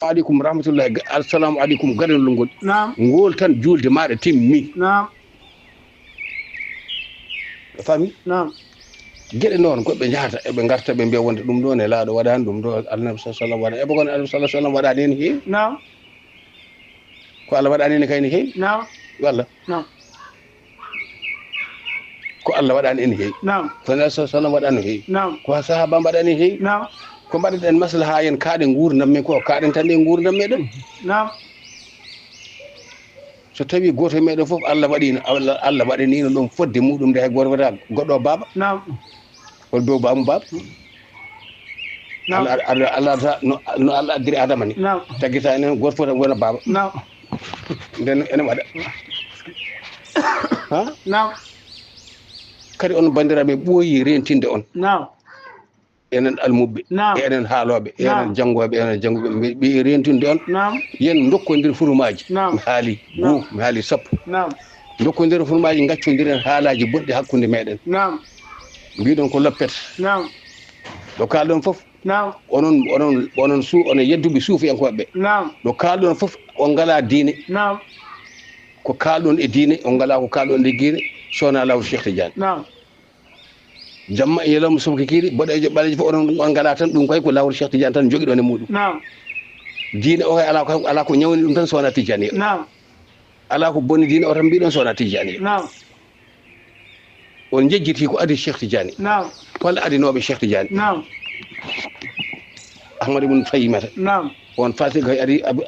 alaikum rahmatullahi assalamu alaikum garin lungol na'am ngol tan julde maɗa timmi na'am fami na'am gueɗe noon goɓɓe jahata eɓe garta ɓe mbiya wonde ɗum ɗo ne laaɗo waɗani ɗum ɗo annabi sallam waɗa eɓe kono annabi sallam waɗani hen heewi na'am ko Allah waɗani hen kayne heewi na'am walla na'am ko Allah waɗani en heewi na'am ko annabi sallam waɗani heewi na'am ko sahaba mbaɗani heewi na'am ko mbaɗaɗen maslaha en kaaɗe gurdam men ko kaaɗen tan ɗe gurdam meɗen na'am so tawi goto e meɗen foof Allah waɗino Allah waɗanino ɗum fodde muɗum nde hay goto waɗa goɗɗo baba na'am hol dow bamum baba na'am Allah no Allah addiri adama ni na'am taggita enen goto fof tan wona baba na'am nden enen waɗa ha na'am kadi on bandiraɓe ɓooyi rentinde on na'am enen almuɓɓe na'am enen haaloɓe Na'am. enen janggoɓe enen janggoɓe ɓe rentinde on na'am yen dokkodir furumaji Na'am. mi haali Na'am. goo mi haali sappo na'am dokkodir furumaji gaccodiren haalaji boɗɗi hakkude meɗen na'am mbiɗon ko loppete na'am ɗo kalɗon foof na'am onon onon yedduɓe suufiyankoɓe na'am ɗo kalɗon foof on ngala diine na'am ko kalɗon e diine on ngala ko kalɗon e diine sowona lawol Cheikh Tidiane na'am jamma e yelamo sobki kiri boɗejo ɓalejo fof on ngala tan ɗum kay ko lawol Cheikh Tidiane tan joguiɗon e muɗum na'am diine o kay ala ko ñawni ɗum tan sowona Tidiane na'am ala ko bonni diine o tan mbiɗon sowona Tidiane na'am on jejjiti ko adi Cheikh Tidiane na'am walla adinoɓe Cheikh Tidiane na'am Ahmad ibn Faymata na'am on fati kay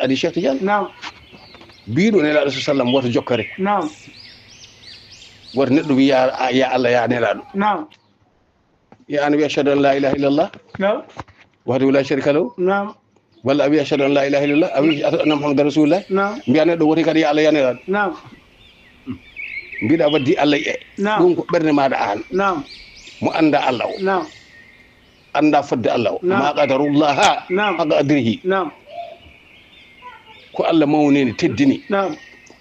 adi Cheikh Tidiane na'am biɗo nelaɗo sallam woto jokkare na'am woto neɗɗo wi ya Allah ya nelaɗo na'am ya an wi ashhadu an la ilaha illallah na'am wahdahu la sharika lahu na'am walla a wi ashhadu an la ilaha illallah a wi anna muhammadan rasulullah na'am mbiya neɗɗo woti kadi ya Allah ya nelaɗo na'am mbiɗa waddi Allah e Na'am. ɗum ko ɓerde maɗa an na'am mo anda Allah o na'am anda fodde Allah o Na'am. ma qadarullah Na'am. haqa adrihi na'am ko Allah mawnini teddini na'am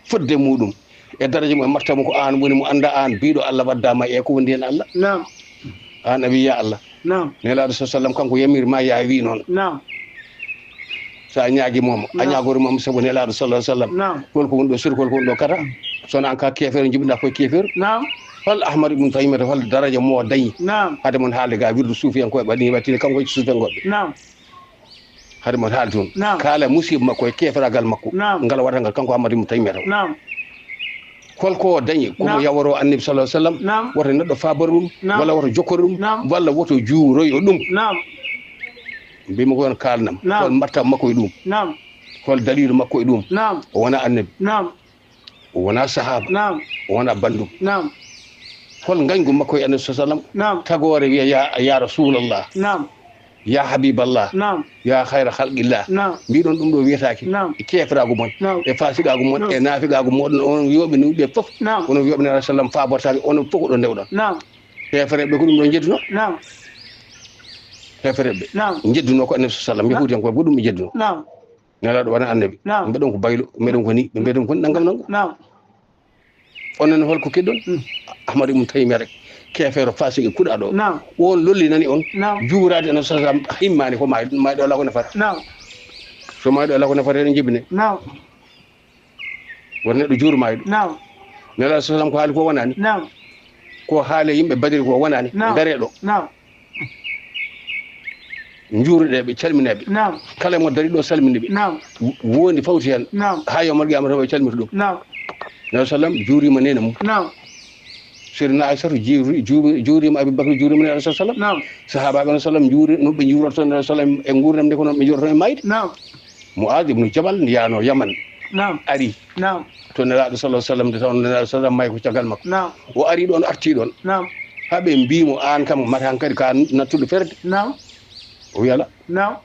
fodde muɗum e daraja mum e martaba ko an woni mo anda an biɗo Allah waddama e ko wondi hen Allah na'am an a wi ya Allah na'am nelaɗo sallam kanko yamirma ya wi noon na'am sa ñaagui momo a ñagori mom saabu nelaɗo sallam na'am holko woni ɗo sir holko woni ɗo kata sono an ka kefere jibiɗa koye kefere na'am hol Ahmad ibn Taymiyata hol daraja mo dañi na'am hade mon haalde ga wirdu suufiyankoɓe ɓaɗini wattini kanko e suufiyankoɓe na'am hade mon haalde toon Na'am. kaala musiba makko e keferagal makko Na'am. ngal waɗa ngal kanko Ahmad ibn Taymiyata na'am holko o dañi komo Na'am. yaworo annabi sallallahu alaihi wasallam Na'am. woto neɗɗo faboro ɗum Na'am. walla woto jokkori ɗum Na'am. walla woto juuroyo ɗum na'am mbimi ko on kalnam Na'am. hol martaba makko e ɗum na'am hol dalilu makko e ɗum na'am o wona annabi na'am o wona sahaba na'am o wona bandum na'am hol gañgu makko e annabi sallallahu alaihi wasallam na'am tagore wiya ya rasulallah na'am ya habiballah na'am ya hayra halqillah na'am mbiɗon ɗum ɗo wiyetake Na'am. e kefrago mon Na'am. e fasigago mon Na'am. e naafigago moɗon onon wiyoɓe nuɓe foof Na'am. onon wiyoɓe nana sallam fabortake onon fof ko ɗo ndewɗon na'am hefereɓe ko ɗum ɗo jedduno na'am hefereɓe na'am jedduno ko annabi sallam yahudiyankoɓe ko ɗum ɓe jedduno na'am nelaɗo wona annabi Na'am. mbeɗon ko baylo mbeɗon ko ni ɓe mbeɗon ko ni ɗaggam nango na'am onon holko keɗɗon Ahmad ibn Taymiyata kefero fasiki kuɗaɗo Na'am. on lollinani on Na'am. juurade annabi sallam himmani ko mayɗo ala ko nafata na'am so mayɗo ala ko nafata eɗen jibine na'am woto neɗɗo juurumayɗo na'am nelaɗo sallam ko haali ko wonani na'am ko haale yimɓe badiri ko wonani Na'am. dareɗo na'am juuruɗeɓe calmineɓe na'am kala mo dari ɗo salminiɓe na'am wondi fawti hen na'am ha yomal qiyama taw ɓe calmita ɗum na'am nabi sallam juurima nene mum na'am sirna aissatu juurima aboubacry juurima nene alah sallam na'am sahabaɓe alah sallam juuri no ɓe juurorto nabi sallam e gurdam nde ko noon ɓe juuroto e mayde na'am Mu'adh ibn Jabal yano Yaman na'am ari na'am to nelaɗo sallah sallam nde taw nelaɗo sallam may ko caggal makko na'am o ari ɗon arti ɗon na'am haɓe mbimo an kam mata hankkadi ka nattuɗo ferde na'am o wi ala na'am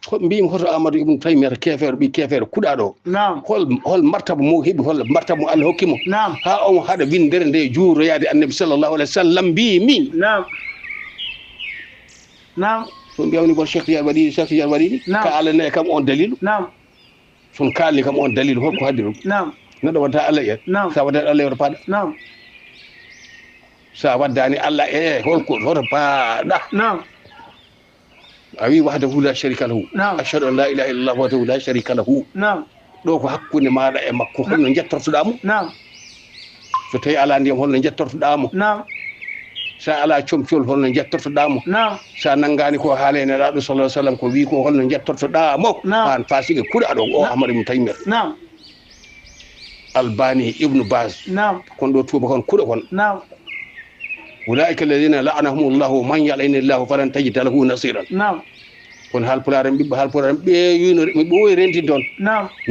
ko mbimi hoto Amadou ibn Taymiyata kefere ɓi kefere kuɗaɗo na'am hol martaba mo heeɓi hol martaba mo Allah hokkimo na'am ha on haɗa windere nde juuroyade annabi sallllahu alayhi wa sallam mbimi na'am na'am so mbiyawni bon Cheikh Tidiane waɗi ni Na'am. ka alane kam on dalilu na'am son kalni kam on dalilu holko haddi ɗum na'am neɗɗo waddata Allah en Na'am. sa waddani Allah yoto paɗa na'am sa waddani Allah holko hoto paɗa na'am awi wahdahu la sharika lahu ashhadu an la ilaha illallah wahdahu la sharika lahu ɗo ko hakkunde maɗa e makko holno jettortoɗamo so tawi ala ndiyam holno jettortoɗamo sa ala comcol holno jettortoɗamo sa nanggani ko haala e nelaɗo sallah sallam ko wi ko holno jettortoɗamo an fasige kuuɗa ɗo o Ahmad ibn Taymiyya Albani Ibn Baz kon ɗo tuuba kon kuuɗa kon ulaika alladina la'anahumullahu man yal'inillahu falan tajida lahu nasiran kon halpularen ɓiɓɓe halpularen ɓeewino mi ɓooyi rentide on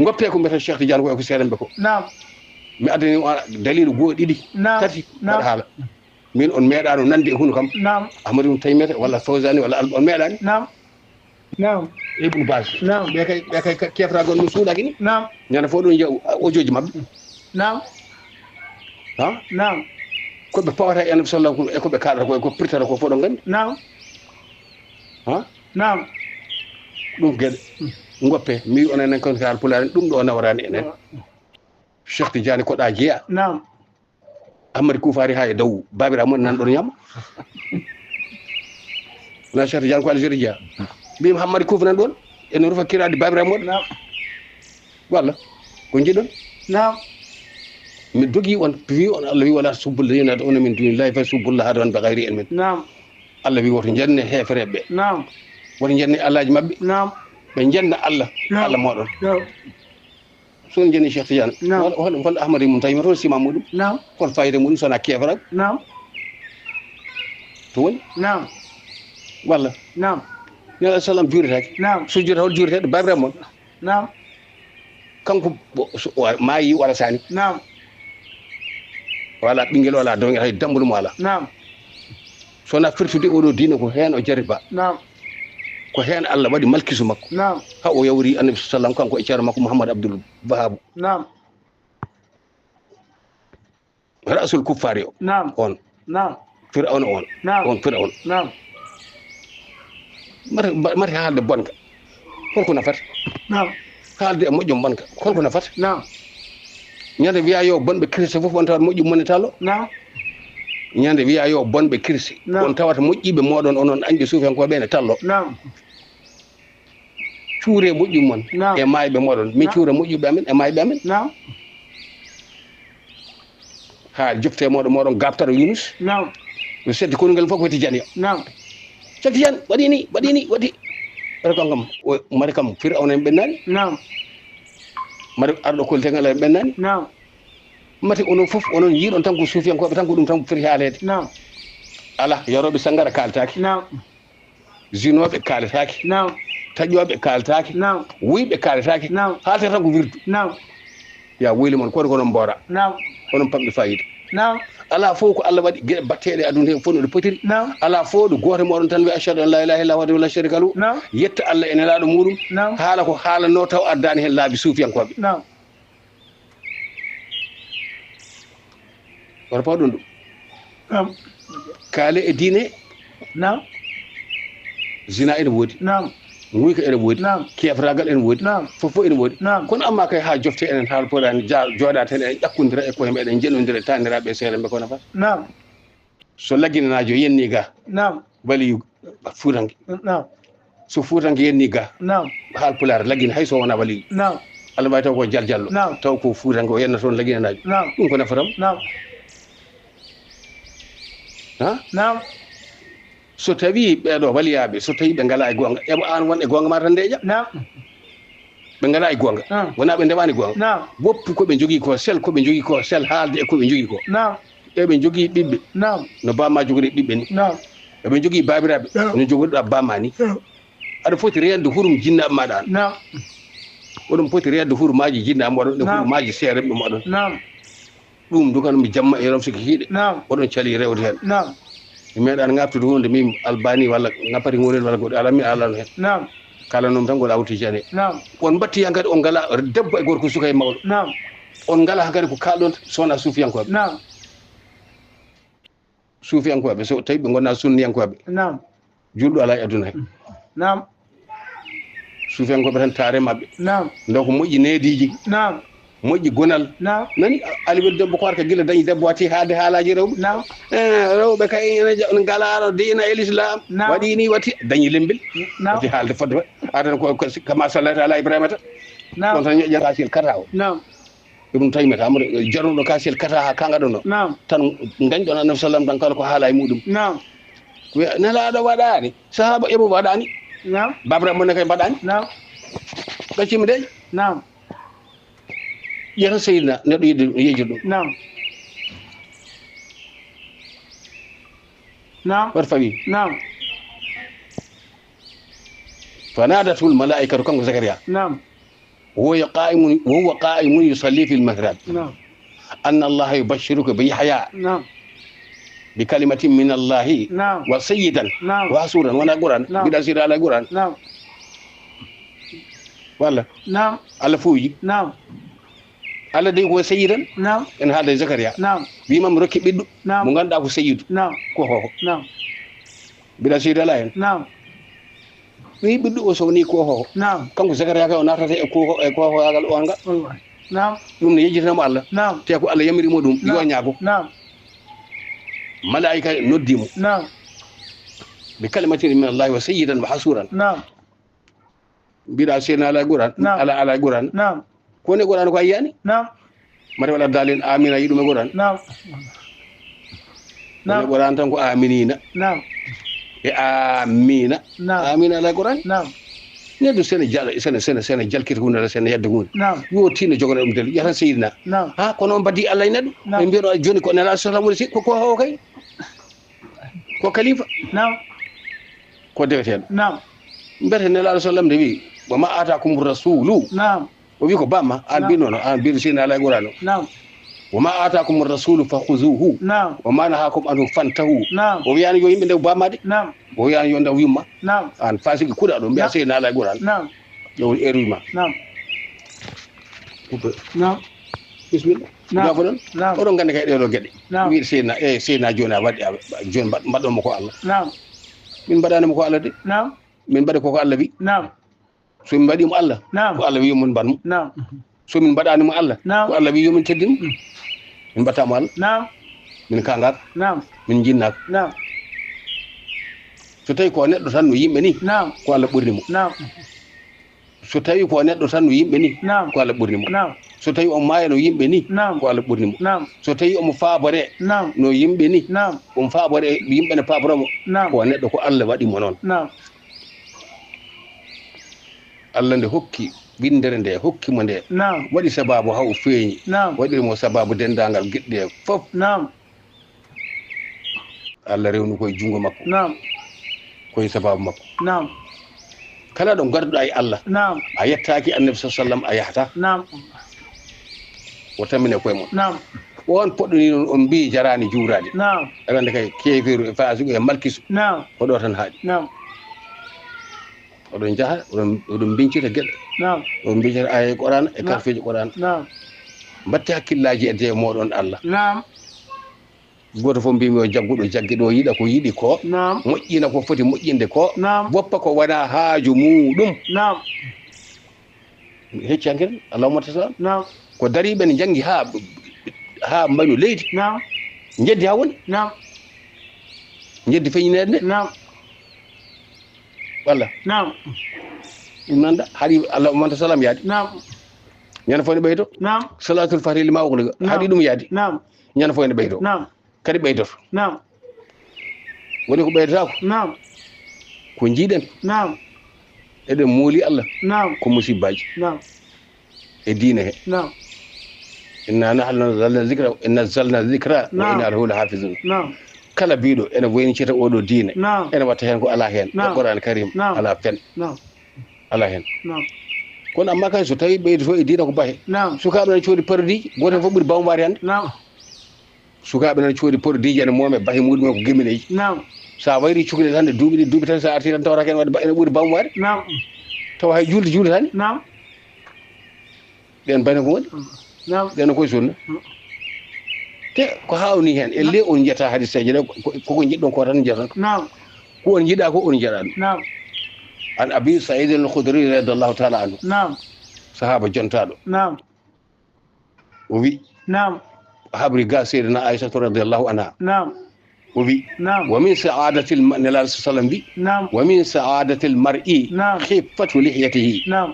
goppe ko mbiyata Cheikh Tidiane ko e ko seeɗanɓe ko mi addani dalilu goo ɗiɗi tati mbaɗa haala min on meeɗano nande e hunde kam Ahmad ibn Taymiyya walla Fawzani walla on meeɗani Ibn Baz ɓe kay kefragon ɗum suuɗaki ni ñande fof ɗum jeeya audio ji mabɓe koɓe pawata e annabi sallam e koɓe kalata ko e ko pirtata ko fof ɗon gandi ɗum gueɗe goppe mi wi onen kon ko Halpularen ɗum ɗo nawrani enen Cheikh Tidiane koɗa jeeya Ahmad Koufari ha e dow babira mon nan ɗon ñamma wona Cheikh Tidiane ko Algérie jeeya mbimi Hammadi Kouf nan ɗon ene rufa kirade babira moɗon walla ko jiɗon mi dogi on wi on Allah wi wala subbul ladina yad'una min dunillahi fa subbullaha adwan bi ghayri ilmin Allah wi woto jenne hefereɓe woto jenne allaji mabɓe ɓe jenna Allah Allah moɗon son jenni Cheikh Tidiane hol Ahmad ibn Taymiyya hol sima muɗum hol fayida muɗum sona kefrak to woni walla nela sallam juuretake so juureta hol juuretede babira mon kanko maayi wala sani wala ɓinguel wala dowguel hay dambulu mo ala sona firtude oɗo diina ko hen o jariba ko hen Allah waɗi malkisu makko ha o yawri annabi sallam kanko e ceerno makko Mouhammad Abdoul Wahab rasul kuffari o on Fir'auna on Fir'auna mata haalde bonka holko nafata haalde e moƴƴo bonka holko nafata ñande wiya yo bonɓe kiriste fof on tawat moƴƴi mone tallo ñande wiya yo bonɓe kiriste on tawata moƴƴiɓe moɗon onon añɓe suufiyankoɓe ne tallo cuure moƴƴi mon e mayɓe moɗon min cuura moƴƴiɓe amen e mayɓe amen ha jofte moɗon gabtaro Yunus no sedde konngel fof ko Tidiane Cheikh Tidiane waɗi ni waɗi mari kam Fir'auna en ɓennani mari arɗo koltegal en ɓennani mati onon fof onon jiiɗon tan ko suufiyankoɓe tan ko ɗum tan ko foti haalede ala yaroɓe sangara kaltaki zinoɓe kaletaki taƴoɓe kaletaki wuyɓe kaletaki haalata tan ko wirdu ya wuyli mon koɗo konon mbora onon pamɗe fayida ala fof ko Allah waɗi gueɗe batteɗe aduna he fof no ɗe potiri ala fof ɗo goto moɗon tan wi ashhadu an la ilaha illallah wahdahu la sharika lahu yetta Allah e nelaɗo muɗum haala ko haalanno taw addani hen laabi suufiyankoɓe woto paw ɗum ɗum kaale e diine zina ene woodi guyka ene woodi kefragal ene woodi fof ene woodi kono amma kay ha jofte enen Halpularen jooɗa tan en ƴakkodira e koye meɗen jenodira taniraɓe seeɗa ko nafata so lagginanajo yenni ga wali fuutanke so fuutanke yenni ga Halpular laggina hay so wona wali Allah wawi taw ko jaljallo taw ko fuutanke o yenna toon lagginanajo ɗum ko nafatam so tawi ɓeɗo waliyaɓe so tawi ɓe ngala e gonga eɓo an won e gonga ma tan ndeƴa ɓe ngala e gonga wona ɓe ndewani gonga woppi koɓe jogui ko sel koɓe jogui ko sel haalde e koɓe jogui ko eɓe jogui ɓiɓɓe no bamma jogori ɓiɓɓe ni eɓe jogui babiraɓe no jogoriɗa bamma ni aɗa foti rende hurum jinnaɓe maɗa an oɗon foti rende hurumaji jinnaɓe moɗon e hurumaji seereɓe moɗon ɗum dukan mi jamma e rom siki hiiɗe oɗon cali rewde hen mi meeɗani ngabtude hunde min Albani walla ngappati gonel walla goɗɗo ala mi alano hen kala noon tan goɗa awti jane on batti hankadi on ngala debbo e gorko suka e mawɗo on ngala hankadi ko kalɗon sowona suufiyankoɓe suufiyankoɓe so tawi ɓe gonna sunniyankoɓe julɗo ala e aduna he suufiyankoɓe tan taare mabɓe ndaw ko moƴƴi neediji moƴƴi gonal nani aliwel debbo ko warka gila dañi debbo watti haalde haalaji rewɓe rewɓe kay ene galano dina e l'islam waɗi ni watti dañi lembil watti haalde fodde adana ko kama sallallahu ala ibrahima ta on tan ñoƴƴa kasil kata o ɗum tawimi kam jarnuɗo kasil kata ha kangaɗo no tan gañɗon annabi sallam tan kala ko haala e muɗum nelaɗo waɗani sahaba eɓo waɗani babram mon ne kay mbaɗani ɓaccimi deƴ ƴetta seydina neɗɗo yidde yejir ɗum wat fawi fanadatul malaikatu kanko Zakaria وهو قائم يصلي في المهراب أن الله يبشرك بيحيى بكلمة من الله وسيدا وحسورا وانا قرآن بدا سير على قرآن والله على فوجي على دي هو سيدا إن هذا زكريا بما مركب بدو مغان داكو سيد كوهو بدا سير على wi biddu o sowni ko ho kanko Zakaria ka o natata e ko agal o anga dum ne yejitamo Allah te ko Allah yamiri mo dum yo nyaago malaika noddimo bi kalimatin min Allah wa sayyidan wa hasuran bida sena ala Qur'an ala Qur'an ko ne Qur'an ko ayani mari wala dalin amina yidume Qur'an ne Qur'an tan ko aminina e amina amina la Qur'an neɗɗo sene jalkita hunde ala sene yedde hunde yo tino jogana ɗum del yata seydina ha kono mbaddi Allah e neɗɗo ɓe mbiyaɗo joni ko nela sallam woni si ko hawo kay ko khalifa ko deweteɗo mbete nelaɗo sallam de wi wama atakum rasulu o wi ko bamma an mbi noon an mbiɗo seydina ala e Qur'an o wama atakum rasulu fakhuzuhu wama nahakum anhu fantahu o wiyani yo yimɓe ndew bamade o wiyani yo ndew yumma an fasiki kuɗa ɗo mbiya seydina ala e Qur'an yo eruyma bisimilla gafo ɗon oɗon gandi kay ɗeɗo gueɗe wiide seydina joni a waɗi joni mbaɗɗonmo ko Allah min mbaɗanimo ko Allah de min mbaɗi koko Allah wi so min mbaɗimo Allah ko Allah wi yomin mbanmo so min mbaɗanimo Allah ko Allah wi yomin teddimo min mbattamo Allah min kangaka min jinnaka so tawi ko neɗɗo tan no yimɓe ni ko Allah ɓurni mo so tawi ko neɗɗo tan no yimɓe ni ko Allah ɓurni mo so tawi on maaya no yimɓe ni ko Allah ɓurni mo so tawi omo faabore no yimɓe ni on faabore yimɓe ne paaboramo ko neɗɗo ko Allah waɗimo noon Allah nde hokki windere nde hokkimo nde waɗi sababu haw feeñi waɗirimo sababu dendagal gueɗɗe fof Allah rewni koye jungo makko koye sababu makko kala ɗo garduɗa e Allah a yettaki annabi sallam a yahata o tammine koye mon on poɗɗoni noon on mbi jarani juurade aɗa kay keefiru e fasugo e malkisu ko ɗo tan haaɗi oɗon jaaha oɗon bincita gueɗe oɗon bincita aya Qur'an e karfeji Qur'an mbatti hakkillaji e de moɗon Allah goto fof mbimi o jagguɗo jagguiɗo yiiɗa ko yiiɗi ko moƴƴina ko foti moƴƴinde ko woppa ko wona haaju muɗum hecci hankkadi allahumma tasala ko dariɓe ne janggi ha mbañu leydi jeddi ha woni jeddi feñinede nde walla ɗum nanda haɗi allahumma tasala yaadi ñande fo ne ɓeydo salatul fatih lima ughliqa haɗi ɗum yaadi ñande fo ne ɓeydo kadi ɓeydoto woni ko ɓeydotako ko jiiɗen eɗen mooli Allah ko musibbaji e diine he inna nahnu nazzalna dhikra wa inna lahu lahafizun kala biɗo ene woynicita oɗo diine ene watta hen ko ala hen e Qur'an karim ala fen ala hen kono amma kay so tawi ɓeydoto e diine ko bahe sukaɓe ne coodi produit goto fof ɓuuri bawmari hande sukaɓe nan coodi produit ene moome bahe muɗumen ko gemineji sa wayri cukalel hande duuɓi ɗi duuɓi tan sa arti tan tawata ken wadde ene ɓuuri bawmare tawa hay julde tani ɗen bane ko woni ɗen koye sunna te ko hawni hen elle on jiyata hadiseje ɗe koko jiɗɗon ko tan jiyatan ko on jiiɗa ko on jaɗa ɗum an abi saïd al khudri radiallahu taala anhu sahaba jontaɗo وبي نعم حبر قال سيدنا عائشة رضي الله عنها نعم وبي نعم ومن سعادة النبي صلى الله عليه وسلم بي نعم ومن سعادة المرء نعم خفة لحيته نعم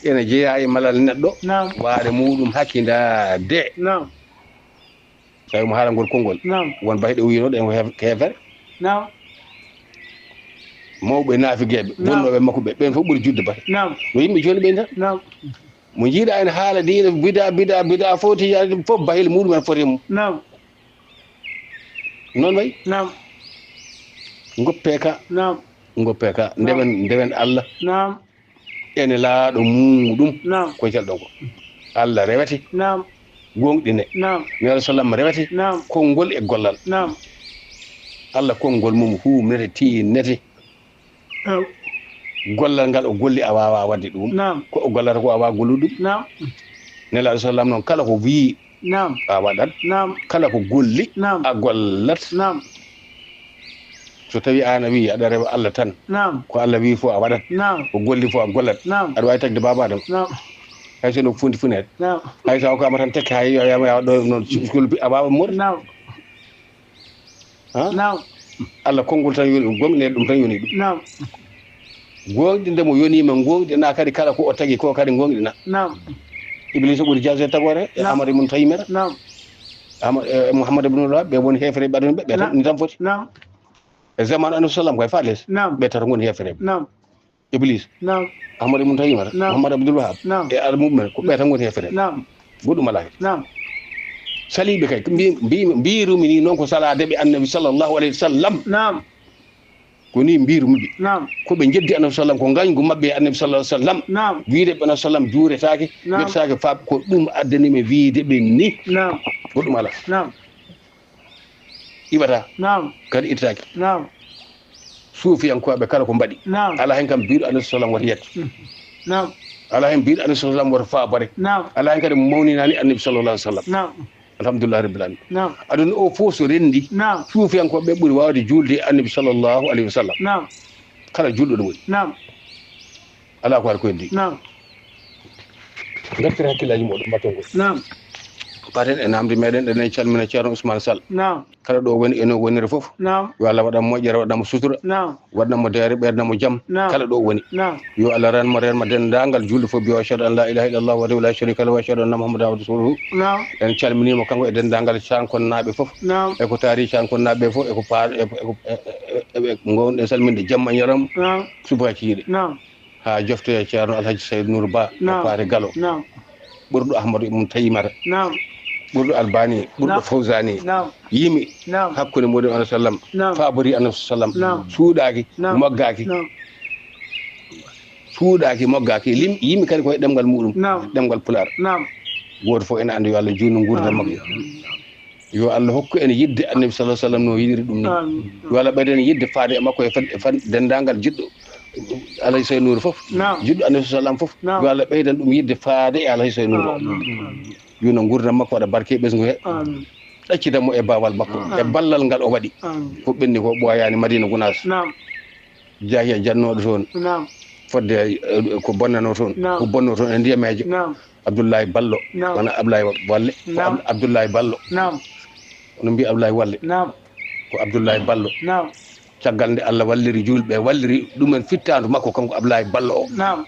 ene jeeya malal neɗɗo نعم waare muɗum hakkida de نعم tawi mo haala ngol konngol نعم won bayɗe winoɗo en heefere نعم mawɓe naafigeɓe bonnoɓe makko ɓe ɓen fof ɓuuri judde bata نعم no yimɓe joni ɓen tan نعم mo jiiɗa ene haala diina bida foti yaade fof bahil muɗum en foti mo نعم noon wayi نعم goppe ka نعم ndewen Allah نعم ene laaɗo muɗum نعم koye calɗon ko Allah rewete نعم gonɗine نعم nelaɗo sallam rewete نعم konngol e gollal نعم Allah konngol mum humnete tinnete نعم gollal ngal o golli a wawa wadde ɗum نعم ko o gollata ko a wawa gollude ɗum نعم nelaɗo sallam noon kala ko wii نعم a waɗat نعم kala ko golli نعم a gollat نعم so tawi an a wi aɗa rewa Allah tan نعم ko Allah wi fof a waɗat نعم ko golli fof a gollat نعم aɗa wawi tagde baba adam نعم hay so no funti funede نعم hay so ko ama tan tekke hay yama yawa ɗo noon skul a wawa moɗa نعم ha نعم Allah konngol tan yoni ɗum gonɗine ɗum tan yoni ɗum نعم gonɗinde mo yonima gonɗina kadi kala ko o tagui ko kadi gonɗina نعم Iblisa ɓuuri jase tagore e Amadu ibn Taymiyata نعم Muhammad ibn Wahhab ɓe woni hefere ɓe ɓe tan ni tan foti نعم e zaman annabi sallam koye faales نعم ɓe tata goni hefere نعم Iblis نعم Ahmad ibn Taymiyata نعم. Muhammad Abdul Wahhab نعم e almumen ko ɓe tan goni hefere نعم goɗɗum ala hen نعم saliɓe kay mbirumi ni noon ko salade ɓe annabi sallllahu alayhi wa sallam نعم ko ni mbirumiɓe نعم koɓe jeddi annabi sallam ko gañgu mabɓe e annabi sallah sallam نعم wiide ɓe annabi sallam juuretake نعم. wiyetake fa ko ɗum addanimi wiide ɓe ni نعم goɗɗum ala نعم iɓata نعم kadi ittaki نعم suufiyankoɓe kala ko mbaɗi نعم ala hen kam mbiɗo annabi sallam wata yette نعم ala hen mbiɗo annabi sallam wata faabare نعم ala hen kadi mawninani annabi sallallah sallam نعم alhamdulillah rabbil alamin نعم aduna o fof so rendi نعم suufiyankoɓe ɓuuri wawde julde annabi sallllahu alayhi wa sallam نعم kala julɗo ɗum woni نعم ala ko waɗa ko hendi نعم gartire hakkillaji moɗon mbatton ko نعم paten e namde meɗen ɗenen calmina ceerno Ousmane Sall نعم kala ɗo woni eno wonire fof نعم yo Allah waɗanmo moƴƴere waɗanmo sutura نعم waɗanmo deere ɓerdnamo jaam نعم. kala ɗo woni نعم yo Allah renmo dendagal julde fof biyo ashhadu an la ilaha illallah wahdahu la sharika lahu wa ashhadu anna muhammadan rasuluhu نعم en calminimo kanko e dendagal cankonnaɓe fof نعم eko taari cankonnaɓe fof eko pa eɓe gonɗen salminde jamma ñaram نعم subaki yiɗe نعم ha joftoye ceerno Alhaji Saydou Nour Ba نعم. o paate Galo نعم ɓurɗo Ahmadou ibn Taymata نعم ɓurɗo Albani ɓurɗo نعم. Fawzani نعم yimi نعم hakkude muɗum alah sallam نعم fabori annabi sallam نعم. suuɗaki نعم. moggaki نعم suuɗaki moggaki yimi kadi koye ɗemgal muɗum نعم ɗemgal pular نعم goto fof ene andi yo Allah junno gurdam makko yo Allah hokku en yidde annabi sallallahu alaihi wasallam no yidiri ɗum ni آمين yo Allah ɓeyden yidde faade e makko e fan dendagal jiɗɗo Alhaji Saydou Nour fof نعم jiɗɗo annabi sallam fof نعم. yo Allah ɓeyden ɗum yidde faade e Alhaji Saydou Nour o آمين yo no gurdam makko waɗa barke ɓesgu he آمين ɗaccidamo e bawal makko e ballal ngal o waɗi آمين ko ɓenni ko ɓoyani Madina Gounass نعم jaahi e jannoɗo toon نعم fodde ko bonnano toon نعم. ko bonno toon e ndiyamejo نعم Abdoulaye Ballo نعم. wona Abdoulaye Walle ko نعم. Abdoulaye Ballo نعم no mbi Abdoulaye Walle نعم ko Abdoulaye Ballo نعم caggal nde Allah walliri julɓe walliri ɗumen fittandu makko kanko Abdoulaye Ballo o نعم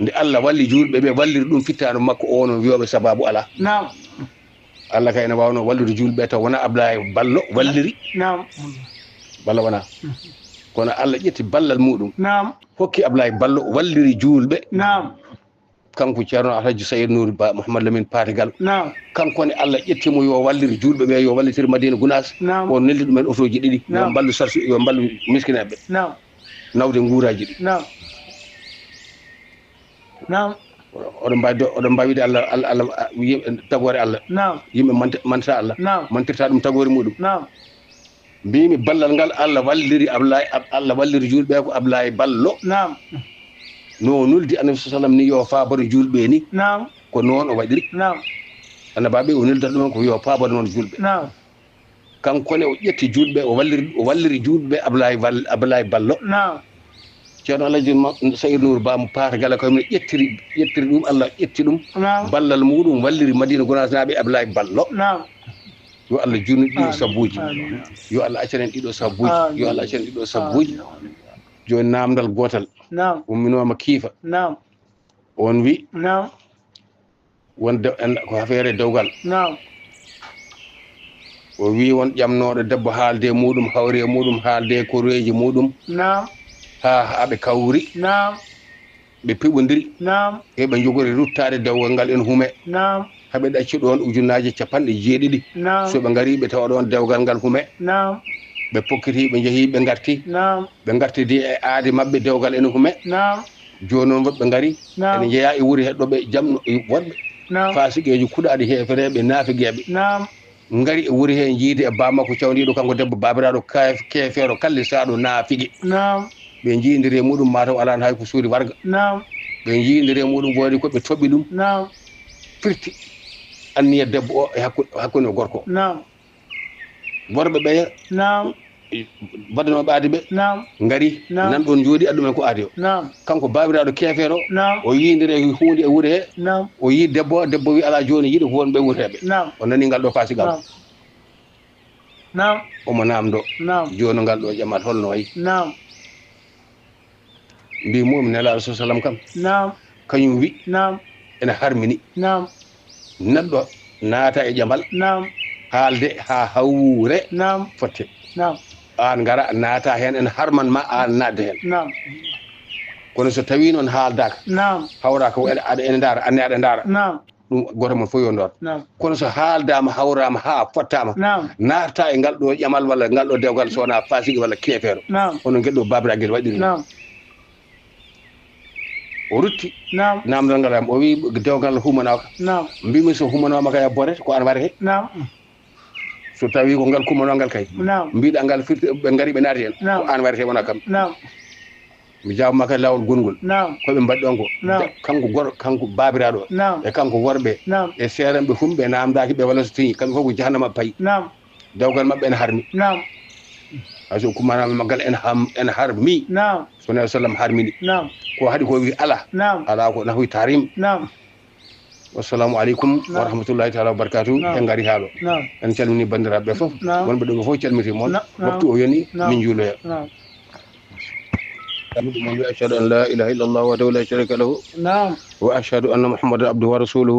nde Allah walli julɓe ɓe walliri ɗum fittandu makko o no wiyoɓe sababu ala نعم Allah kay ne wawno wallude julɓe taw wona Abdoulaye Ballo walliri نعم Ballo wona kono Allah ƴetti ballal muɗum نعم hokki Abdoulaye Ballo walliri julɓe نعم kanko ceerno Alhaji Saydou Nour Ba Mouhamadou Lamine Paté Galo نعم kankone Allah ƴettimo yo walliri julɓe ɓe yo wallitir Madina Gounass نعم o nelli ɗumen otoji ɗiɗi yo Naam. mballu sarsu yo mballu miskineɓe نعم nawde guuraji ɗi نعم نعم oɗon mbawi wiide Allah Allah tagore Allah نعم yimɓe manta Allah نعم mantirta ɗum tagore muɗum نعم mbimi ballal ngal Allah walliri Abdoulaye Allah walliri julɓe ko Abdoulaye Ballo نعم no nuldi annabi sallam ni yo fabore julɓe ni نعم ko noon o waɗiri نعم annabaɓe o nildata ɗumen ko yo fabore noon julɓe نعم kankone o ƴetti julɓe o walliri julɓe Abdoulaye Ballo نعم ceerno Alaji Saydou Nour Ba mo paata gala ko mi ƴettiri ɗum Allah ƴetti ɗum ballal muɗum walliri Madina Gounass naaɓe Abdoulaye Ballo yo Allah junnu ɗiɗo sabbuji yo Allah accanen ɗiɗo sabbuji yo Allah accanen ɗiɗo sabbuji joni namdal gotal umminoma kiifa on wi won ko affaire dewgal o wi won ƴamnoɗo debbo haalde muɗum hawre muɗum haalde koreji muɗum ha ɓe kawri ɓe piɓodiri heɓe jogori ruttade dewgal ngal en hume haɓe ɗacci ɗon ujunnaje 70 so ɓe gari ɓe tawa ɗon dewgal ngal hume ɓe pokkiti ɓe jeehi ɓe garti ɓe gartidi e aadi mabɓe dewgal ene hume joni noon woɓɓe gari ene jeeya e wuuri heɗɗoɓe jamno woɗɓe fasigueji kuɗaɗi hefereɓe naafigueɓe ngari e wuuri he jiide e bamakko cawdiɗo kanko debbo babiraɗo keefeero kallisaɗo naafigue ɓe jiidiri muɗum mataw alano hay ko suuri warga ɓe jiidiri muɗum woodi koɓe toɓɓi ɗum firti anniya debbo o e hakkude gorko worɓe ɓeya badanoɓe aadi ɓe ngari nan ɗon jooɗi addumen ko aadi o kanko babiraɗo keefeero o yiidiri hunde e wuuri he o yi debbo wi ala joni yiiɗi ko wonɓe wuureɓe o nani ngal ɗo fasigal omo namdo joni ngal ɗo ƴamat holno wayi mbi mumi nelaɗo so sallam kam kañum wi ene harmini neɗɗo naata e ƴamal haalde ha hawre fotte an gara naata hen ene harman ma an nadde hen kono so tawi noon haaldaka hawraka aɗa ene daara anne aɗa daara ɗum goto mon fof yo ndor kono so haaldama hawrama ha fottama naata e ngal ɗo ƴamal walla ngal ɗo dewgal sowona fasigue walla keefeero hono guel ɗo babiraguel waɗiri o rutti namdal ngal am o wi dewgal humanawka mbimi so humanawma kay a boret ko an warete so tawi ko ngal kumano ngal kay mbiɗa ngal firti ɓe ngari ɓe naati hen ko an warete wona kam mi jawma kay lawol gongol koɓe mbaɗi ɗon ko kanko babiraɗo e kanko worɓe e seeranɓe humɓe namdaki ɓe walla so tiñi kamɓe fof ko jahannama payi dewgal mabɓe ene harmi hayso kumanama maggal ene harmi sonayi sallam harmini ko haɗi ko wi ala ko nahoy tarim wassalamu aleykum wa rahmatullahi taala wa barakatuh en gari haalo en calmini bandiraɓe fof wonɓe ɗo ɓe fof calmiti moon waktu o yoni min juuloya أشهد أن لا إله إلا الله وحده لا شريك له وأشهد أن محمدا عبده ورسوله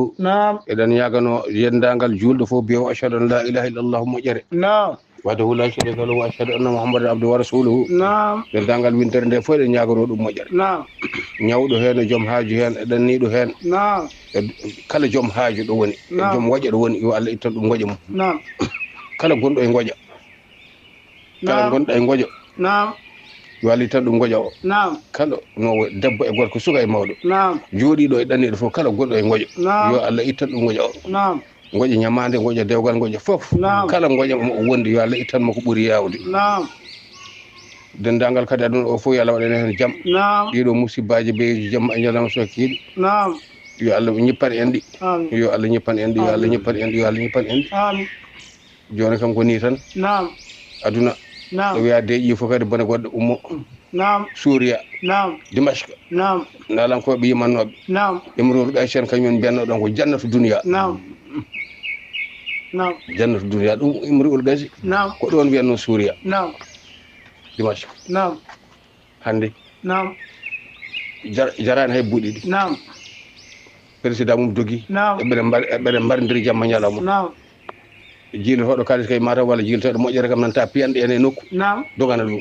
إذن يغنو يندانغال جولد فو بيو أشهد أن لا إله إلا الله مجري وحده لا شريك له وأشهد أن محمدا عبده ورسوله يندانغال وينتر ندي فو إذن يغنو دum مجري ñawɗo hen joom haaju hen e ɗanniɗo hen kala joom haaju ɗo woni joom woƴa ɗo woni yo Allah ittan ɗum goƴa mum kala gonɗo e goƴa kala gonɗo e goƴa yo Allah ittan ɗum goƴa o kala no debbo e gorko suka e mawɗo jooɗiɗo e ɗanniɗo fof kala gonɗo e goƴa yo Allah ittan ɗum goƴa o goƴa ñamade goƴa dewgal goƴa fof kala goƴa mo wondi yo Allah ittan mo ko ɓuuri yawde dendagal kadi aduna o fof yo Allah waɗane hen jaam ɗiɗo musibbaji beji jamma e ñalawma sokiɗi yo Allah ñippan en ɗi yo Allah ñippan en ɗi yo Allah ñippan en ɗi yo Allah ñippan en ɗi joni kam ko ni tan aduna ɗo wiya deeƴi fof kadi bone goɗɗo ummo Suuriya Dimashq nalankoɓe yimannoɓe Imrul Qais en kañumen mbiyanno ɗon ko jannatu duniya jannatu duniya ɗum Imrul Qais ko ɗon wiyanno Suuriya Dimashq hande jarani hay buuɗi ɗi président mum dogi eɓeɗe mbarodiri jamma ñalawma jiilotoɗo kalis kay mataw walla jiilotoɗo moƴƴere kam nanta piyanɗe ene nokku dogana ɗum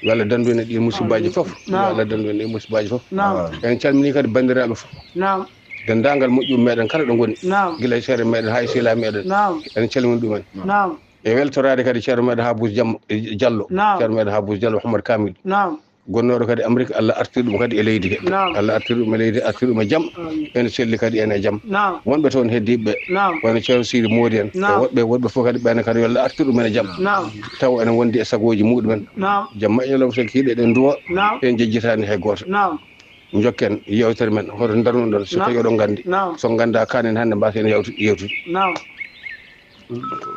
yo Allah dandu en ɗi musibbaji fof yo Allah dandu en ɗi musibbaji fof en calmini kadi bandiraɓe fof dendagal moƴƴum meɗen kala ɗo goni guila e seere meɗen ha e sila meɗen en calmini ɗumen e weltorade kadi ceerno meɗen Habous Diallo ceerno meɗen Habous Diallo Mouhamadou Kamil gonnoɗo kadi Amérique Allah artiri ɗum kadi e leydi he Allah artiri ɗum e leydi artiri ɗum e jaam ene selli kadi ene jaam wonɓe toon heddiɓe wayno ceerno Sidi Modi en e woɗɓe fof kadi ɓenne kadi yo Allah artiri ɗum ene jaam taw ene wondi e sagoji muɗumen jamma ñalawma so hiiɗe ɗen duwa en jejjitani hay goto jokken yewtere men hoto darnuɗon so tawi oɗon gandi so ganda kanen hande mbaten yewtude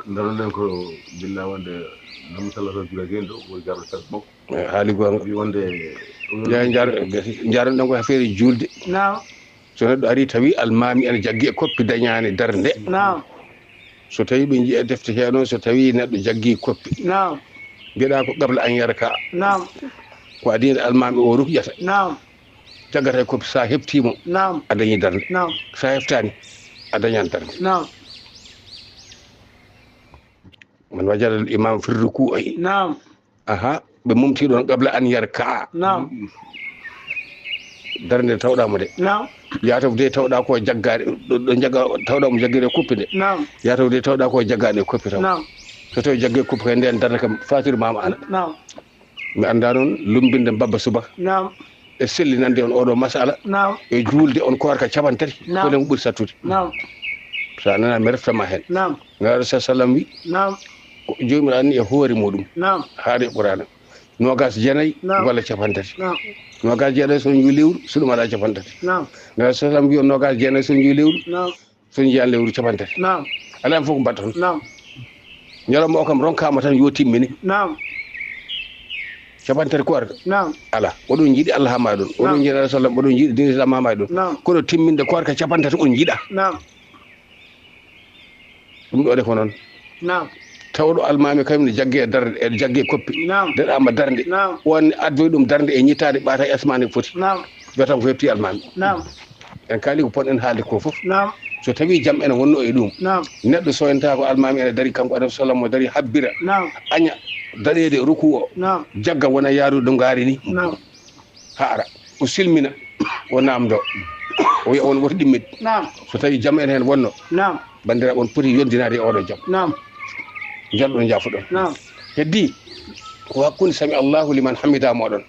ndaronden ko billa wonde nam salato jula gendo o jarro sal mok haali gonga wi wonde ya jaron ɗon ko affaire julde so neɗɗo ari tawi almami ene jaggi e koppi dañani darde so tawi ɓe jiiya defte he noon so tawi neɗɗo jaggi koppi mbiɗa ko qabla an yarka ko adina almami o rukƴata jaggata e koppi sa heftimo a dañi darde sa heftani a dañani darde man wajada al imam fi ruku'i aha ɓe mumti ɗon qabla an yarka darde tawɗamo de yataw de tawɗa ko jaggade ɗo jagga tawɗamo jaggede koppi de yataw de tawɗa ko jaggade koppi taw so tawi jagge koppi kay nden darde kam fatirmama ana mi anda noon lumbinde babba subaka e sellinande on oɗo masala e juulde on korka capan tati kolen ɓuuri sattude sa nana mi reftama hen ngaɗo sa sallam wi jomiraɗo ni e hoore muɗum haade ɓurana nogas jeenayyi walla capan tati nogas jeenayyi son jii lewru so ɗum aɗa capan tati ngaɗo sa sallam wi on nogas jeenayyi son jii lewru son jiyan lewru capan tati ala hen fof ko mbatta toon ñalawma o kam ronkama tan yo timmini capan tati ko arata ala oɗon jiiɗi Allah hama ɗon oɗon jiiɗi alah sallam oɗon jiiɗi dine islam hama ɗon kono timminde ko arka capan tati on jiiɗa ɗum ɗo de ko noon tawɗo almami kañum ne jagge e darde e jagge koppi deɗama darde on addoy ɗum darde e ñittade ɓaata e asmani foti wiyatan ko hepti almami en kaali ko ponɗen haalde ko foof so tawi jaam ene wonno e ɗum neɗɗo soyanta ko almami ene daari kanko alah sallam o daari habbira aña daɗede ruku o jagga wona yaarude ɗo gaari ni ha ara o silmina o namdo o wiya on woto ɗimmide so tawi jaam ene hen wonno bandiraɓe on poti yondinade e oɗo jaam jalɗon jaafuɗon heddi ko hakkude sami allahu liman hamida moɗon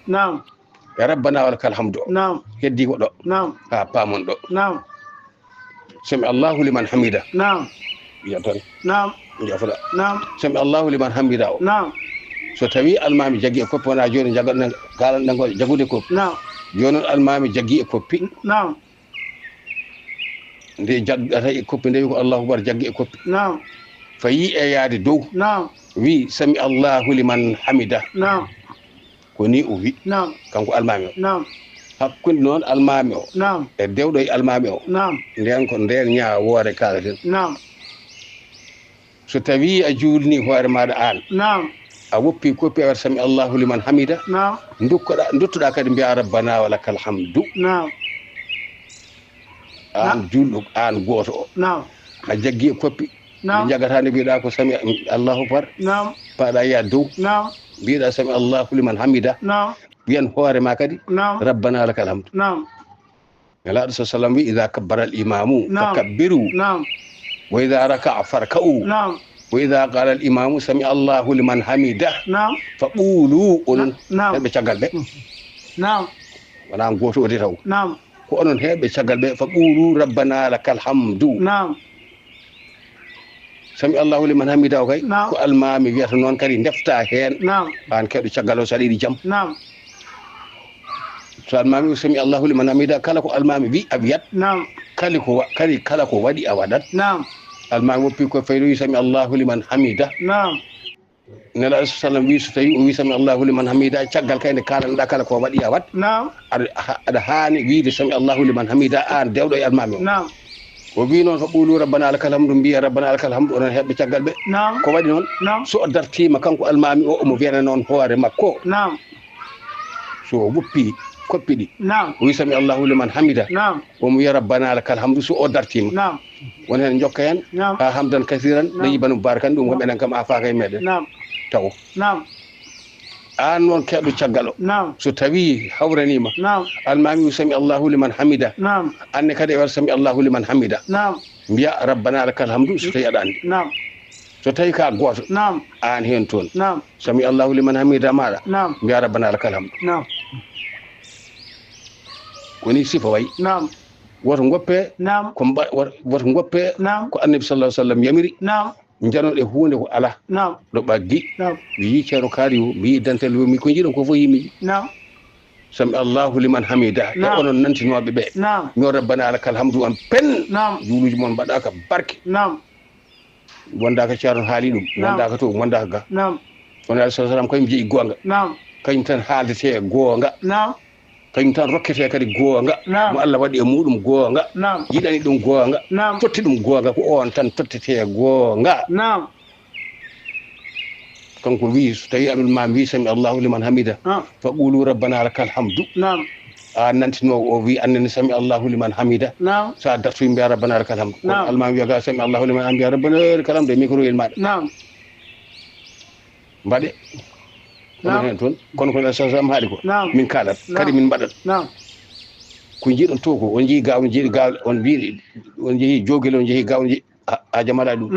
e rabbana walakal hamdu o heddi ko ɗo ha pamon ɗo sami allahu liman hamida wiya toon jaafuɗa sami allahu liman hamida o so tawi almami jaggi e koppi wona joni jagaɗo kalanɗen ko jagude koppi joni noon almami jaggi e koppi nde jaggata e koppi nde wi ko allahu akbar jaggi e koppi fayi e yaade dow wi sami allahu liman hamida ko ni o wi kanko almami o hakkude noon almami o e dewɗo e almami o nden ko nden ñaa woore kalaten so tawi a juulni hoore maɗa an a woppi koppi a wat sami allahu liman hamida duttoɗa kadi mbiya rabbana walakal hamdu an julɗo an goto o a jaggi e koppi jagatande mbiɗa ko sami allahu akbar paɗa yiya dow mbiɗa sami allahu liman hamida wiyan hoore ma kadi rabbana lakal hamdu nelaɗo sa sallam wi ida kabbara al imamu fakabbiru wa ida raka'a farka'u wa ida qala al imamu sami allahu liman hamida fa qulu onon heɓe caggal ɓe wona goto odi taw ko onon heɓe caggal ɓe fa qulu rabbana lakal hamdu sami allahu liman hamida o kay ko almami wiyata noon kadi defta hen an keɗo caggal o saɗa yiɗi jaam so almami o sami allahu liman hamida kala ko almami wi a wiyat kala ko waɗi a waɗat almami woppi ko faydo wi sami allahu liman hamida nelaɗo sa sallam wi so tawi o wi sami allahu liman hamida caggal kayde kalanɗa kala ko waɗi a wat aɗa hani wiide sami allahu liman hamida an dewɗo e almami o wi noon fa ɓuulu rabbana lakal hamdu mbiya rabbana lakal hamdu onon heɓɓe caggal ɓe ko waɗi noon so o dartima kanko almami o omo wiyana noon hoore makko so woppi koppi ɗi o wi sami allahu liman hamida omo wiya rabbana lakal hamdu so o dartima won hen jokka hen ha hamdan kasiran dañi banu barakan ɗum kam enen kam a faaka e meɗen taw an noon keɗo caggal o so tawi hawranima almami wi sami allahu liman hamida anne kadi e wat sami allahu liman hamida mbiya rabbana lakal hamdu so tawi aɗa andi so tawi ka goto an hen toon sami allahu liman hamida maɗa mbiya rabbana lakal hamdu koni sifa wayi woto goppe woto goppe ko annabi sallallahu alaihi wasallam yamiri janoɗe hunde ko ala ɗo ɓaggi mi yi ceerno kaari o mi yi dantel o mi ko jiiɗon ko fof yimi sami allahu liman hamida e onon nantinoɓe ɓe mi o rabbana lakal hamdu an pen juuluji moon mbaɗaka barke wonda ka ceerno haali ɗum wonda ka to wonda ka ga wona sallam kañum jeeyi goonga kañum tan haaldete goonga kañum tan rokkete kadi goonga mo Allah waɗi e muɗum goonga yiɗani ɗum goonga totti ɗum goonga ko on tan tottete goonga kanko wi so tawi amin ma wi sami Allahu liman hamida fa qulu rabbana lakal hamdu a nantinowo o wi annene sami Allahu liman hamida sa dartoyi mbiya rabbana lakal hamdu almami wiyaga sami Allahu liman hamida rabbana lakal hamdu e micro el maɗa mbaɗe hen toon kono ko sasam haali ko min kaalat kadi min mbaɗat ko jiiɗon to ko on jeeyi ga on jeeyi ga on mbi on jeeyi jogel on jeeyi ga on jeeyi a jamaɗa ɗum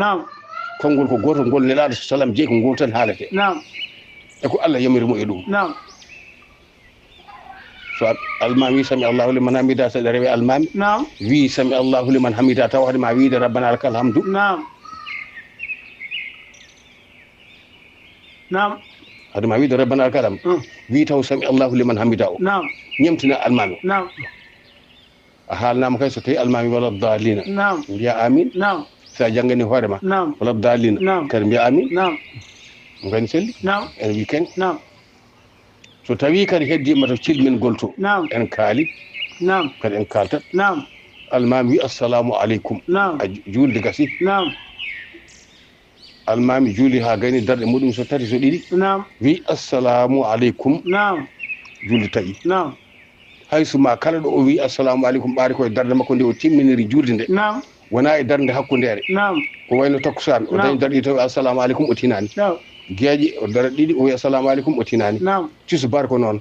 konngol ko goto ngol nelaɗo sallam jeeyi ko ngol tan haalate e ko Allah yamirimo e ɗum so almami wi sami Allahu liman hamida saɗa rewe almami wi sami Allahu liman hamida taw hade ma wiide rabbana lakal hamdu hade ma wiide rabbana lakal hamdu wi taw sami Allahu liman hamida o ñemtina almami a haalnama kay so tawi almami wala dalina mbiya amin sa janggani hoorema wala dalina kadi mbiya amin mo gani selli en wi ken so tawi kadi heddima to cilmin golto en kaali kadi en kaltat almami wi assalamu aleykum a julde gasi almami juuli ha gayni darɗe muɗum so tati so ɗiɗi wi assalamu aleykum julde taƴi haysuma kala ɗo o wi assalamu aleykum ɓaari koye darde makko nde o timminiri julde nde wona e darde hakkundere ko wayno takkusan o dañi darɗi tawi assalamu aleykum o tinani gueƴi o dara ɗiɗi o wi assalamu aleykum o tinani tisubar ko noon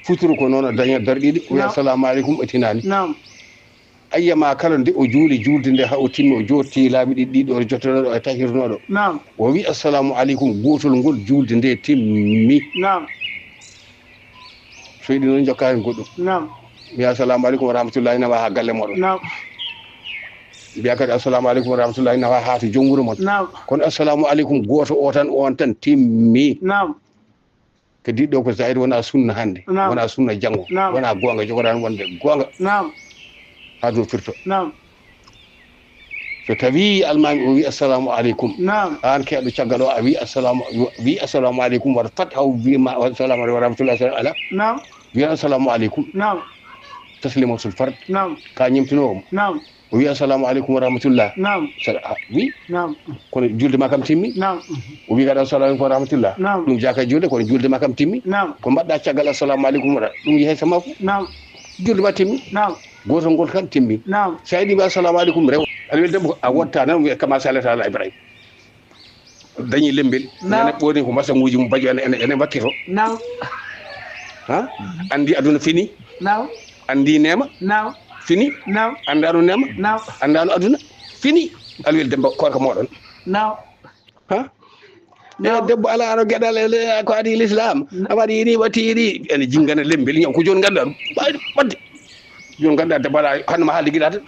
futuru ko noon o daña dar ɗiɗi o wi assalamu aleykum o tinani ayyama kala nde o juuli julde nde ha o timmi o jotti laabi ɗiɗi o jottonoɗo e tahirnoɗo o wi assalamu aleykum gotol ngol julde nde timmi so yiɗi noon jokkani goɗɗum mbiya assalamu aleykum wa rahmatullahi nawa ha galle moɗon mbiya kadi assalamu aleykum wa rahmatullahi nawa ha to joom wuuro mon kono assalamu aleykum goto o tan timmi ko diɗɗo ko zahir wona sunna hande wona sunna janggo wona gonga jogoɗani wonde gonga ha dow firto so tawi almami o wi assalamu aleykum an keɗo caggal o a wi assalamu aleykum waɗa fat haw wima assalamu aleykum wa rahmatullahi ala wiya assalamu aleykum taslimatul fard ka ñimtinowomo o wi assalamu aleykum wa rahmatullah wi kono julde ma kam timmi o wi kadi assalamu aleykum wa rahmatullah ɗum jaka julde kono julde ma kam timmi ko mbaɗɗa caggal assalamu aleykum waɗa ɗum yeehe sama fo julde ma timmi gotol ngol kan timmi sa yiɗi wi assalamu aleykum rew aɗa wel debbo a wotta tan wiya kama salata ala ibrahima dañi lembel ene ɓooni ko masaŋuji mum baƴo ene wakkito ha andi aduna fini andi nema fini andano nema andano aduna fini alwel demba korka moɗon ha e debbo ala ano gueɗal ko adi l'islam a waɗi ni watti ni ene jingana lembel ñaw ko joni ganduɗa ɗum ɓadde joni ganduɗa debbo ala hande ma haalde guiɗa tan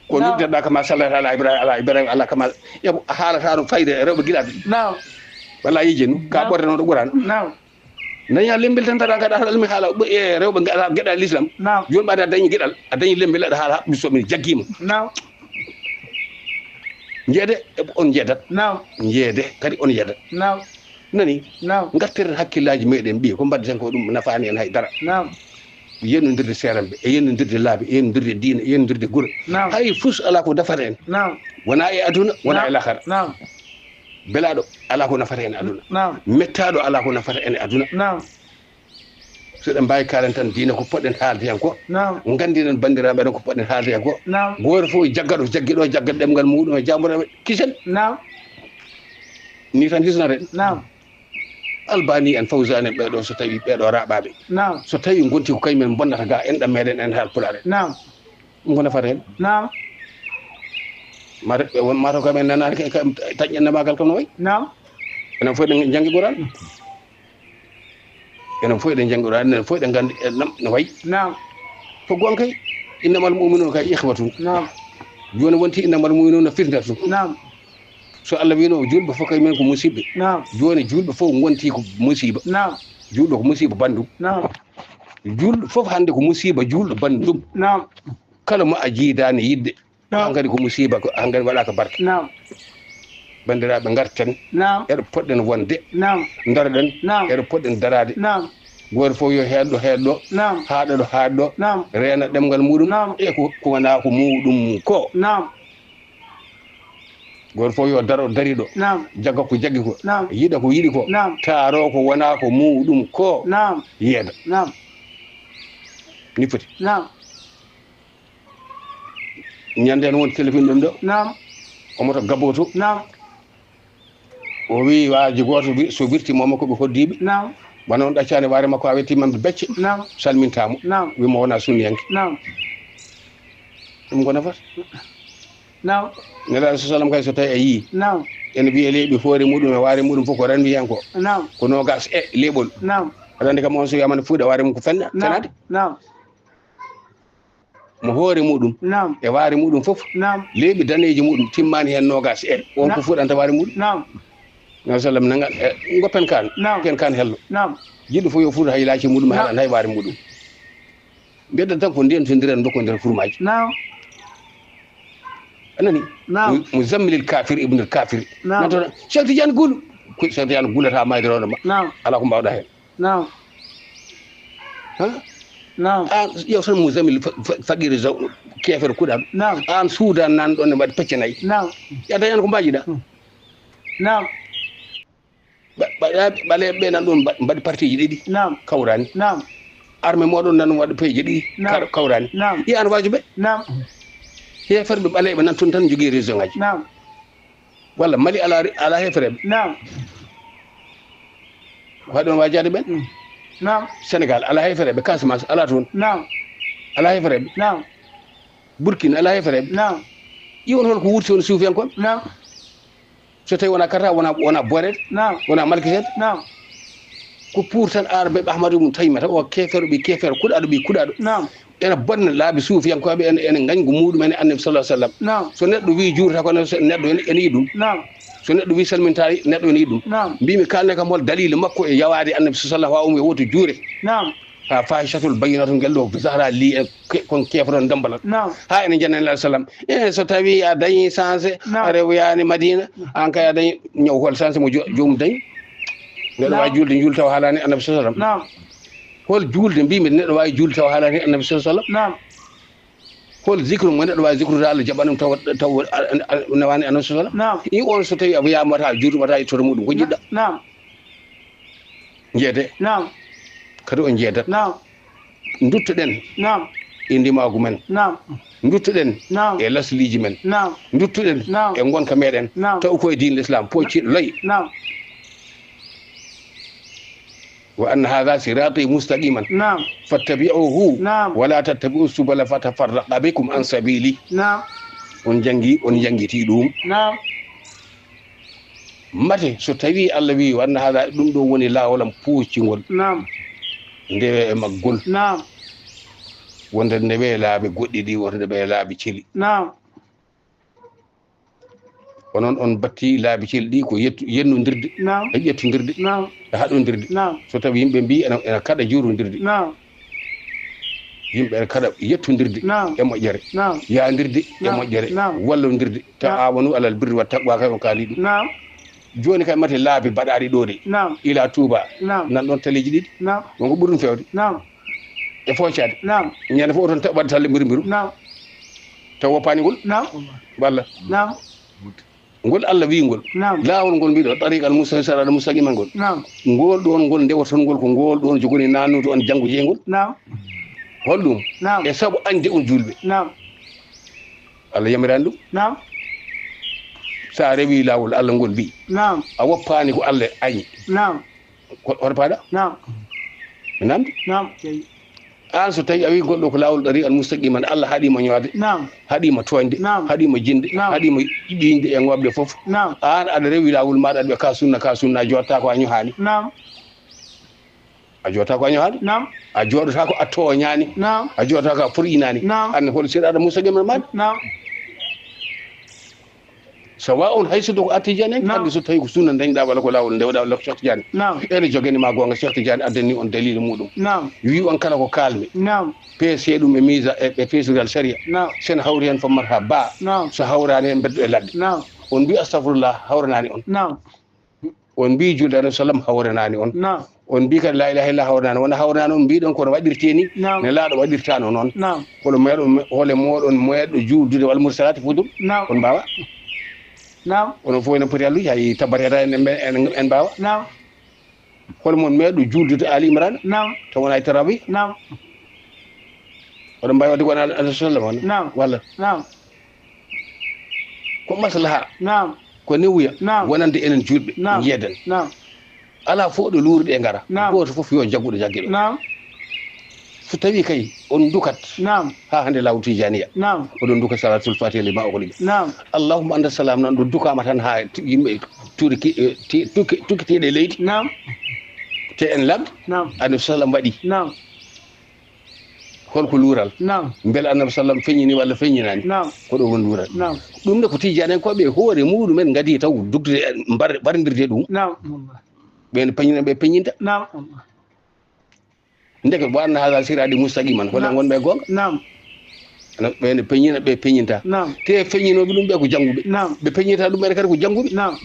ko noddirɗa kama sallata ala ibrahima ala kama yoɓo a haalata no fayde rewɓe guiɗaɓe walla yiji nu ka ɓorde noon ɗo ɓuurano daña lembel tan taɗa gaɗa haɗa mi haala e rewɓe gueɗal l'islam joni ɓaade a dañi gueɗal a dañi lembel aɗa haala haɓɓisomin jaggima jeede on jeedat jeede kadi on yeedat nani gartiren hakkillaji meɗen mbiya ko mbadde tan ko ɗum nafani en haydara yennodirde seeranɓe e yennodirde laabi e yennodirde diina e yennodirde guure hay fus ala ko nafata en wona e aduna wona e lahara belaɗo ala ko nafata en e aduna mettaɗo ala ko nafata en e aduna so ɗen mbawi kalen tan diina ko poɗɗen haalde hen ko gandiɗen bandiraɓe ɗen ko poɗɗen haalde hen ko goto fof jaggaɗo jagguiɗo jaggat ɗemgal muɗum e jamoɗe kisen ni tan hisnata albani en fawsani ɓeɗo so tawi ɓeɗo raɓaɓe so tawi gonti ko kañumen bonnata ga enɗam meɗen en haal pulaare ɗum ko nafata hen mataw kamen nanani taƴƴenne magal kam no way enen fof ɗen janggi ɓuran enen fof ɗen janggi ɓuran enen fof ɗen gandi no way ko gon kay innamal mu'minuna kay ikhwatun joni wonti innamal mu'minuna fitnatun so Allah wino julɓe fof kay men ko musidɓe joni julɓe fof gonti ko musiba julɗo ko musiba bandum julɗo fof hande ko musiba julɗo bandum kala mo a jiidani yidde han kadi ko musiba ko han kadi waɗaka barke bandiraɓe garten Naam. eɗo poɗɗen wonde Naam. daroɗen Naam. eɗo poɗɗen darade Naam. goto fof yo heɗɗo Naam. haaɗo ɗo haaɗɗo Naam. reena ɗemgal muɗum Naam. e ko wona ko muɗum ko Naam. goto fof yo daro dariɗo Naam. jagga ko jaggi ko Naam. yiɗa ko yiɗi ko Naam. taaro ko wona ko muɗum ko Naam. yeeda Naam. ni foti Naam. ñande en won téléphone ɗum ɗo Naam. omoto gaboto Naam. o wi waaji goto so wirtimoma koɓe hoddiɓe Naam. wona on ɗaccani waare makko a wettimamɓe becce Naam. salmintamo Naam. wima wona sunniyanke Naam. ɗum ko nafata Naam. nelaɗo so sallam kay so tawi a yii Naam. ene wiye leeɓi foore muɗum e waare muɗum fof ko ran wiyan ko Naam. ko nogas e leeɓol Naam. aɗa andi kam on so wiyamane fuuɗa waare mum ko fenna fenade Naam. mo hoore muɗum Naam. e waare muɗum fof Naam. leeɓi daneji muɗum timmani hen nogas e on ko fuɗanta waare muɗum Naam. nabi sallam nagal goppen kan Naam. ken kan hello Naam. jiɗɗo fof yo fuuta hay laaci muɗum haɗan hay waare muɗum mbedda tan ko ndiyantodiren dokkodir furmaji Naam. anani Naam. mo zammilil kafir ibnul kafir Naam. nantoɗa Cheikh Tidiane guulu Cheikh Tidiane guulata mayderoɗo ma Naam. ala ko mbawɗa hen Naam. ha Naam. an ƴew tan mo zammil faqiri kefere kuɗaɗo Naam. an suudan nan ɗon ne mbaɗi pecce nayyi Naam. ƴetta hen ko mbajiɗa Naam. ɓaleɓe ɓe nan ɗon mbaɗi partiji ɗiɗi Naam. kawrani Naam. armé moɗon nan waɗi peeje ɗiɗi Naam. kawrani Naam. yi an waji ɓe Naam. heferɓe ɓaleɓe nan toon tan jogui région ngaji Naam. walla Mali ala hefereɓe Naam. waɗi on wajade ɓen Naam. Sénégal ala hefereɓe Casamance ala toon Naam. ala hefereɓe Naam. Burkina ala hefereɓe Naam. iwon holko wurti on suufiyankoɓe Naam. so tawi wona karta wona borede Naam. wona malkisede Naam. ko pour tan arɓe ahmadou mum tawimata o kefere ɓi kefere kuɗaɗo ɓi kuɗaɗo Naam. ene bonna laabi suufiyankoɓe ene gañgu muɗum ene annabi sallah sallam Naam. so neɗɗo wi juurata ko neɗɗo ene yi ɗum Naam. so neɗɗo wi salminta neɗɗo ene yi ɗum Naam. mbimi kalne kam hol dalila makko e yawade annabi sa sallam wawum e woto juure Naam. ha fahishatul bayyinatu ngel ɗo zahra li e kon kefron dambalal Naam. ha ene jannani alah sallam so tawi a dañi changé a rewoyani madina an kay a dañi ñaw hol changé mo jomum dañi neɗɗo wawi julde juulde taw haalani annabi sa sallam Naam. hol julde mbimi neɗɗo wawi julde taw haalani annabi sa sallam Naam. hol zicre mo neɗɗo wawi zicrude Allah jaɓanum taw nawani annabi sa sallam Naam. i on so tawi a wiyamata juutumata e toto muɗum ko jiɗɗa Naam. jeede Naam. kadi on jeedat Naam. duttoɗen Naam. e ndimagu men Naam. duttoɗen Naam. e lasliji men Naam. duttoɗen Naam. e gonka meɗen Naam. taw koye din l'islam pocciɗo layi Naam. wa anna hadha sirati mustaqiman Naam. fattabi'uhu Naam. wala tattabi'u subula fatafarraqa bikum an sabili Naam. on jangguiti ɗum Naam. mate so tawi Allah wi wa anna hadha ɗum ɗo woni lawolam poccigol Naam. ndewe e maggol Naam. wonde ndewe laabi goɗɗi ɗi wonde ndewe laabi celi Naam. onon on batti laabi celi ɗi ko yennodirde Naam. e ƴettodirde Naam. e haɗodirde Naam. so tawi yimɓe mbi ene kaɗa juurodirde Naam. yimɓe ene kaɗa yettodirde Naam. e moƴƴere Naam. yadirde e Naam. moƴƴere Naam. wallodirde ta awanu alal birri wa taqwa kay on kaali ɗum Naam. joni kay mate laabi baɗaɗi ɗo de Naam. ila touba Naam. nan ɗon taleji ɗiɗi Naam. wonko ɓuuri ɗum fewde Naam. e foccade Naam. ñande fof oton waɗa talle mbirmbiru Naam. taw woppani ngol Naam. walla Naam. ngol Allah wi ngol Naam. laawol ngol mbiɗo tariqal mustasara mustaqima ngol Naam. ngol ɗon ngol ndewaton ngol ko ngol ɗon jogoni nannude on janggo jeygol Naam. holɗum Naam. e saabu ande on julɓe Naam. Allah yamirani ɗum Naam. sa rewi lawol Allah ngol mbi Naam. a woppani ko Allah añi Naam. hoto paɗa Naam. mi namdi Naam. an so tawi a wi goɗɗo ko lawol ɗari al mustaqima Allah haɗima ñoode Naam. haɗima toñde Naam. haɗima jinde Naam. haɗima ƴiƴinde e ngoɓde foof Naam. an aɗa rewi lawol maɗa aɗa ɓe ka sunna a jotta ko a ñohani Naam. a jotta ko a ñohani Naam. a joɗota ko a toñani Naam. a joɗota ko a furƴinani Naam. anne hol seeɗa aɗa mustaqima maɗa Naam. sawa on hay so ko artijane Naam. hande so tawi ko sunna dañɗa walla ko lawol ndewɗa walla ko Cheikh Tidiane Naam. ene jogani ma gonga Cheikh Tidiane addani on dalil muɗum Naam. wi on kala ko kalmi Naam. peese ɗum e mise e peesugal sharia Naam. sen hawri hen fammat ha ba Naam. so hawrani hen beddo e ladde Naam. on bi astaghfirullah hawranani on نعم on bi julde annabi sallam hawranani on نعم on bi kan la ilaha illa hawranani wona hawranani on bi don ko wadirteni نعم ne laado wadirtano non نعم holo meedo hole modon meedo juudude wal mursalati fudur نعم on bawa نعم on fo en poti alluji hay tabareta en bawa نعم hol mon meedo juudude ali imran نعم to wona tarabi نعم on mbawi wadde wona annabi sallam on نعم walla نعم ko maslaha نعم ko newuya Naam. wonande enen julɓe نعم yeden نعم ala fo ɗo luuriɗe e ngara Naam. goto fof yo jagguɗo jagguiɗo نعم so tawi kay on dukat نعم ha hande law tijaniya نعم oɗon duka salatul fatiha lima oxoliɓe نعم allahuma anda salam nan ɗo dukama tan ha yimɓe tukkitiɗe leydi نعم te en lamɗe نعم annabi sallam waɗi نعم holko luural نعم beele annabi sallam feññini walla feññinani نعم ko ɗo won luural نعم ɗum ne ko tijani koɓe hoore muɗumen gadi taw dugde mbardirde ɗum نعم والله ɓen peññina ɓe peññinta نعم والله ndeke bo anna haala siraɗi mustaqiman holen Naam. wonɓe gonga نعم ɓene peññina ɓe peññinta نعم te feññinoɓe ɗum ɓe ko jangguɓe نعم ɓe peññita ɗum ɓene kadi ko jangguɓe نعم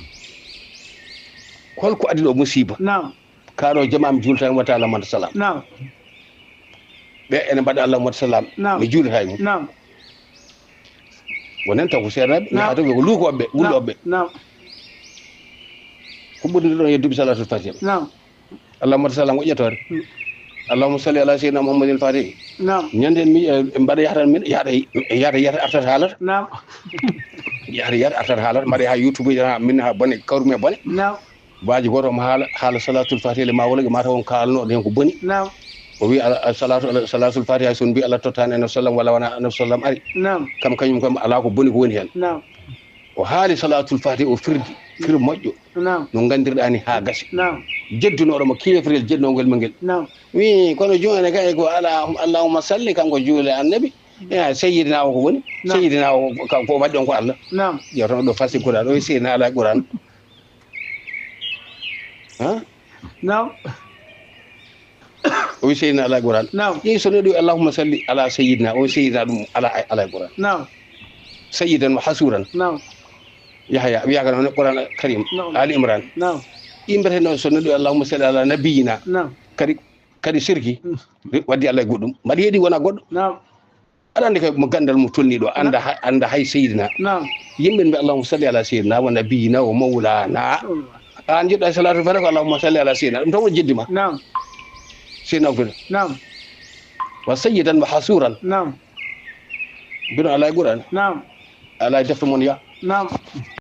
holko addi ɗo musiba نعم kaɗo jamam julta wa taala mata salam نعم ɓe ene mbaɗa allahumma salam Naam. mi juulata mum نعم wonen taw ko seernaɓe mi Naam. hatoɓe ko luukoɓe wulɗoɓe نعم ko ɓurdi ɗon yedduɓe salatul fatiha نعم allahumma salam ko ƴettore allahumma salli ala sayyidina muhammadin fatih نعم ñande en mi mbaɗa yahatan min yahata artat haalata نعم yahata artat haalata mbaɗa ha youtube ha min ha bone kawrumi e bone نعم baji goto omo haala salatul fatiha le ma wologe mata on kalnoɗo hen ko boni نعم o wi salatul fatiha son mbi allah tottani annabi sallam walla wona annabi sallam ari نعم kam kañum kam ala ko boni ko woni hen نعم o haali salatul fatiha o firdi fir moƴƴo نعم no gandirɗani ha gasi نعم jeddunoɗo mo kiwefrel jeddunogel ma ngel نعم wi kono joni kay ko ala allahumma salli kanko juule annabi ya seyyidina o ko woni Naam. seyyidina o ko waɗi on ko allah نعم ƴewtono ɗo fasi qouran o wi seydina ala qouran ha نعم o wi seydina ala qouran نعم yeyi so neɗo wi allahumma salli ala seyyidina o wi seyyidina ɗum ala qouran نعم sayyidan wa hasuran نعم yahya wiyaka noon qouran karim Naam. ali imran نعم imbete noon so neɗo wi allahumma salli ala nabiyina نعم kadi sirki waddi allah e goɗɗum mbaɗa heeɗi wona goɗɗo نعم aɗa andi kay mo gandal mo tolni ɗo anda hay seydina نعم yimɓe mbi allahumma salli ala seydina wa nabiyina wa mawlana an jiɗɗa salatu fata ko allahumma salli ala seydina ɗum tan woni jeddima نعم seydina fota نعم wa sayyidan wa hasuran نعم mbino ala e qouran نعم ala e defte mon ya نعم